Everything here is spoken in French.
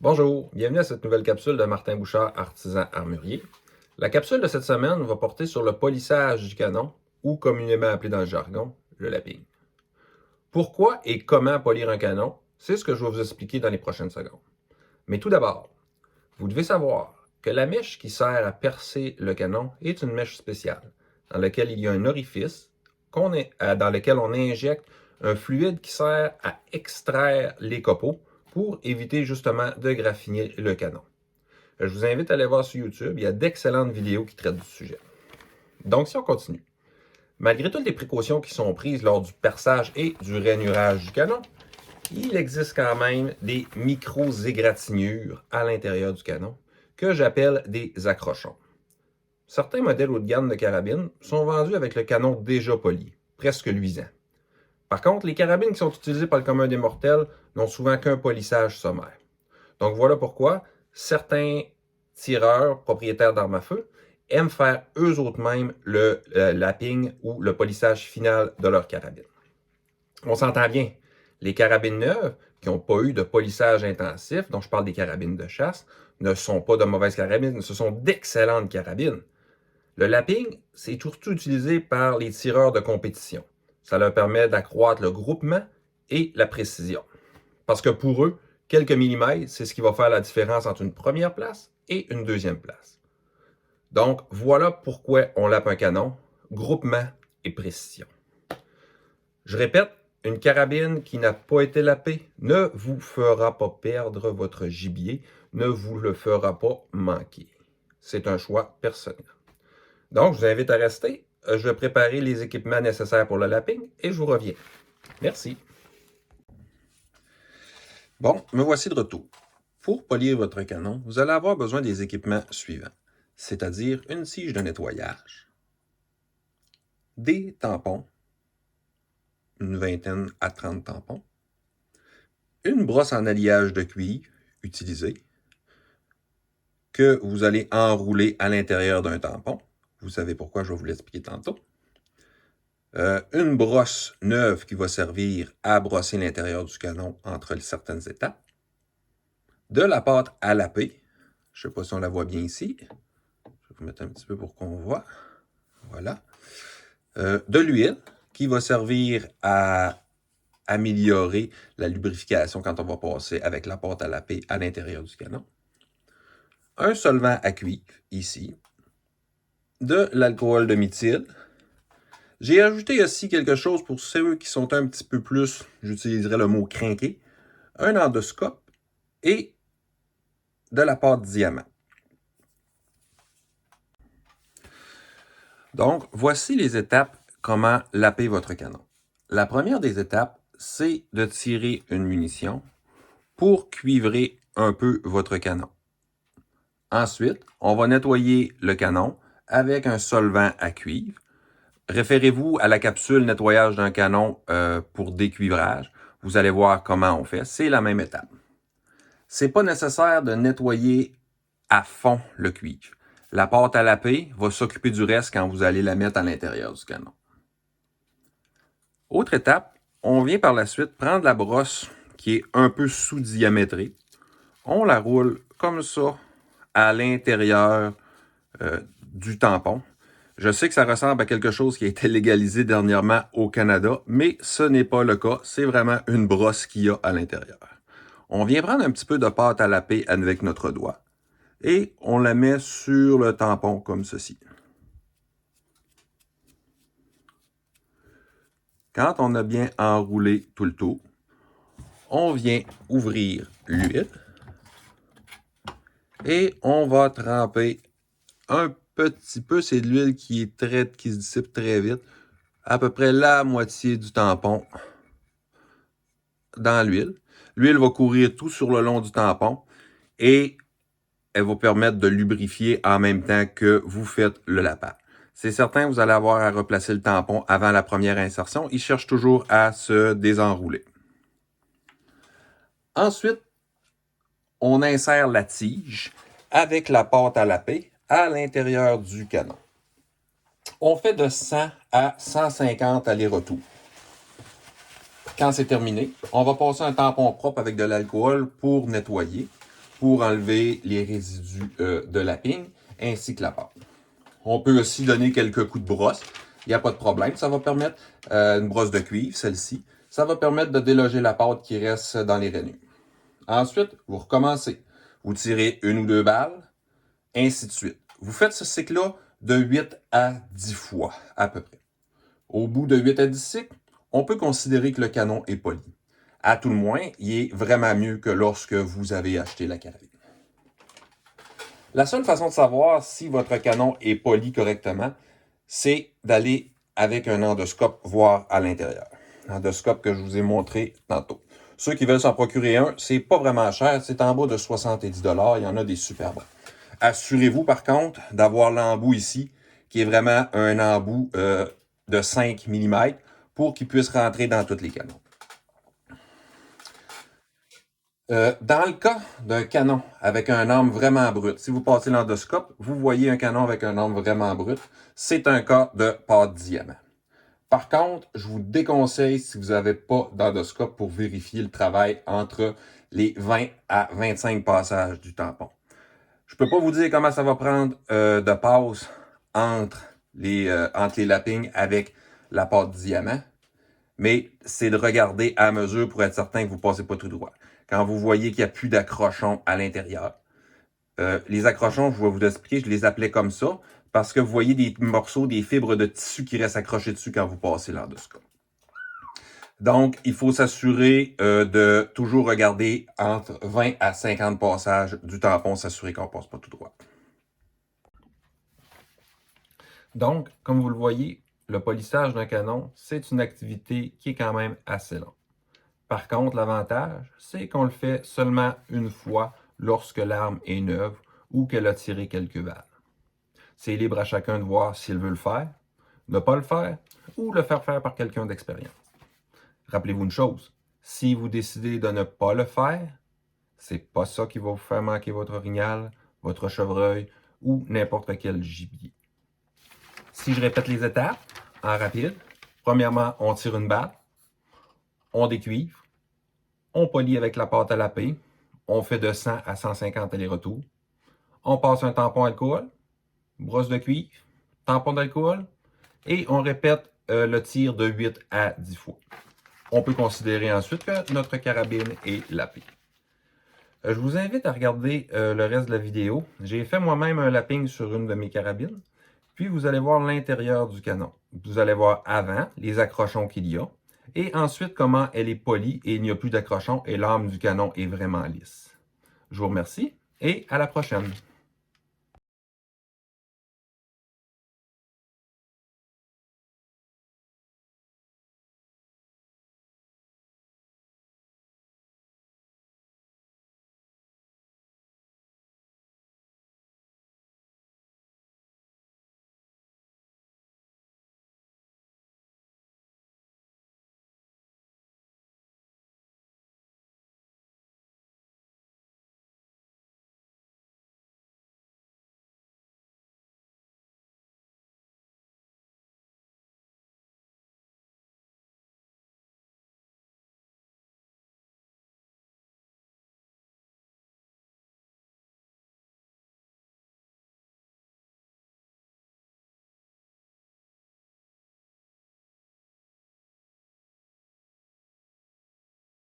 Bonjour, bienvenue à cette nouvelle capsule de Martin Bouchard, artisan armurier. La capsule de cette semaine va porter sur le polissage du canon, ou communément appelé dans le jargon, le lapping. Pourquoi et comment polir un canon, c'est ce que je vais vous expliquer dans les prochaines secondes. Mais tout d'abord, vous devez savoir que la mèche qui sert à percer le canon est une mèche spéciale, dans laquelle il y a un orifice dans lequel on injecte un fluide qui sert à extraire les copeaux pour éviter justement de graffiner le canon. Je vous invite à aller voir sur YouTube, il y a d'excellentes vidéos qui traitent du sujet. Donc si on continue, malgré toutes les précautions qui sont prises lors du perçage et du rainurage du canon, il existe quand même des micro-égratignures à l'intérieur du canon que j'appelle des accrochons. Certains modèles haut de gamme de carabines sont vendus avec le canon déjà poli, presque luisant. Par contre, les carabines qui sont utilisées par le commun des mortels n'ont souvent qu'un polissage sommaire. Donc voilà pourquoi certains tireurs, propriétaires d'armes à feu, aiment faire eux autres mêmes le lapping ou le polissage final de leur carabine. On s'entend bien, les carabines neuves qui n'ont pas eu de polissage intensif, dont je parle des carabines de chasse, ne sont pas de mauvaises carabines, ce sont d'excellentes carabines. Le lapping, c'est surtout utilisé par les tireurs de compétition. Ça leur permet d'accroître le groupement et la précision. Parce que pour eux, quelques millimètres, c'est ce qui va faire la différence entre une première place et une deuxième place. Donc, voilà pourquoi on lappe un canon, groupement et précision. Je répète, une carabine qui n'a pas été lappée ne vous fera pas perdre votre gibier, ne vous le fera pas manquer. C'est un choix personnel. Donc, je vous invite à rester. Je vais préparer les équipements nécessaires pour le lapping et je vous reviens. Merci. Bon, me voici de retour. Pour polir votre canon, vous allez avoir besoin des équipements suivants, c'est-à-dire une tige de nettoyage, des tampons, une vingtaine à 30 tampons, une brosse en alliage de cuivre utilisée que vous allez enrouler à l'intérieur d'un tampon. Vous savez pourquoi, je vais vous l'expliquer tantôt. Une brosse neuve qui va servir à brosser l'intérieur du canon entre certaines étapes. De la pâte à lapper. Je ne sais pas si on la voit bien ici. Je vais vous mettre un petit peu pour qu'on voit. Voilà. De l'huile qui va servir à améliorer la lubrification quand on va passer avec la pâte à lapper à l'intérieur du canon. Un solvant à cuivre, ici. De l'alcool de méthyle. J'ai ajouté aussi quelque chose pour ceux qui sont un petit peu plus, j'utiliserai le mot crinqué, un endoscope et de la pâte diamant. Donc, voici les étapes comment lapper votre canon. La première des étapes, c'est de tirer une munition pour cuivrer un peu votre canon. Ensuite, on va nettoyer le canon avec un solvant à cuivre. Référez-vous à la capsule nettoyage d'un canon pour décuivrage. Vous allez voir comment on fait. C'est la même étape. C'est pas nécessaire de nettoyer à fond le cuivre. La pâte à lapper va s'occuper du reste quand vous allez la mettre à l'intérieur du canon. Autre étape, on vient par la suite prendre la brosse qui est un peu sous-diamétrée. On la roule comme ça à l'intérieur du tampon. Je sais que ça ressemble à quelque chose qui a été légalisé dernièrement au Canada, mais ce n'est pas le cas. C'est vraiment une brosse qu'il y a à l'intérieur. On vient prendre un petit peu de pâte à lapper avec notre doigt et on la met sur le tampon comme ceci. Quand on a bien enroulé tout le tour, on vient ouvrir l'huile et on va tremper un petit peu, c'est de l'huile qui se dissipe très vite, à peu près la moitié du tampon dans l'huile. L'huile va courir tout sur le long du tampon et elle va permettre de lubrifier en même temps que vous faites le lapage. C'est certain, vous allez avoir à replacer le tampon avant la première insertion. Il cherche toujours à se désenrouler. Ensuite, on insère la tige avec la pâte à lapper à l'intérieur du canon. On fait de 100 à 150 allers-retours. Quand c'est terminé, on va passer un tampon propre avec de l'alcool pour nettoyer. pour enlever les résidus de lapping ainsi que la pâte. On peut aussi donner quelques coups de brosse. Il n'y a pas de problème. Ça va permettre, une brosse de cuivre, celle-ci, ça va permettre de déloger la pâte qui reste dans les rainures. Ensuite, vous recommencez. Vous tirez 1 ou 2 balles, ainsi de suite. Vous faites ce cycle-là de 8 à 10 fois, à peu près. Au bout de 8 à 10 cycles, on peut considérer que le canon est poli. À tout le moins, il est vraiment mieux que lorsque vous avez acheté la carabine. La seule façon de savoir si votre canon est poli correctement, c'est d'aller avec un endoscope voir à l'intérieur. L'endoscope que je vous ai montré tantôt. Ceux qui veulent s'en procurer un, c'est pas vraiment cher, c'est en bas de 70 $, il y en a des super bons. Assurez-vous par contre d'avoir l'embout ici, qui est vraiment un embout de 5 mm pour qu'il puisse rentrer dans tous les canons. Dans le cas d'un canon avec un arme vraiment brute, si vous passez l'endoscope, vous voyez un canon avec un arme vraiment brute, c'est un cas de pâte diamant. Par contre, je vous déconseille si vous n'avez pas d'endoscope pour vérifier le travail entre les 20 à 25 passages du tampon. Je ne peux pas vous dire comment ça va prendre de passe entre les lappings avec la pâte diamant, mais c'est de regarder à mesure pour être certain que vous ne passez pas tout droit. Quand vous voyez qu'il n'y a plus d'accrochons à l'intérieur, les accrochons, je vais vous expliquer, je les appelais comme ça, parce que vous voyez des morceaux, des fibres de tissu qui restent accrochés dessus quand vous passez l'endoscope. Donc, il faut s'assurer de toujours regarder entre 20 à 50 passages du tampon, s'assurer qu'on ne passe pas tout droit. Donc, comme vous le voyez, le polissage d'un canon, c'est une activité qui est quand même assez longue. Par contre, l'avantage, c'est qu'on le fait seulement une fois lorsque l'arme est neuve ou qu'elle a tiré quelques balles. C'est libre à chacun de voir s'il veut le faire, ne pas le faire ou le faire par quelqu'un d'expérience. Rappelez-vous une chose, si vous décidez de ne pas le faire, c'est pas ça qui va vous faire manquer votre orignal, votre chevreuil ou n'importe quel gibier. Si je répète les étapes en rapide, premièrement, on tire une balle, on décuivre, on polit avec la pâte à lapper, on fait de 100 à 150 allers-retours, on passe un tampon alcool, brosse de cuivre, tampon d'alcool, et on répète le tir de 8 à 10 fois. On peut considérer ensuite que notre carabine est lappée. Je vous invite à regarder le reste de la vidéo. J'ai fait moi-même un lapping sur une de mes carabines, puis vous allez voir l'intérieur du canon. Vous allez voir avant les accrochons qu'il y a, et ensuite comment elle est polie et il n'y a plus d'accrochons et l'arme du canon est vraiment lisse. Je vous remercie et à la prochaine.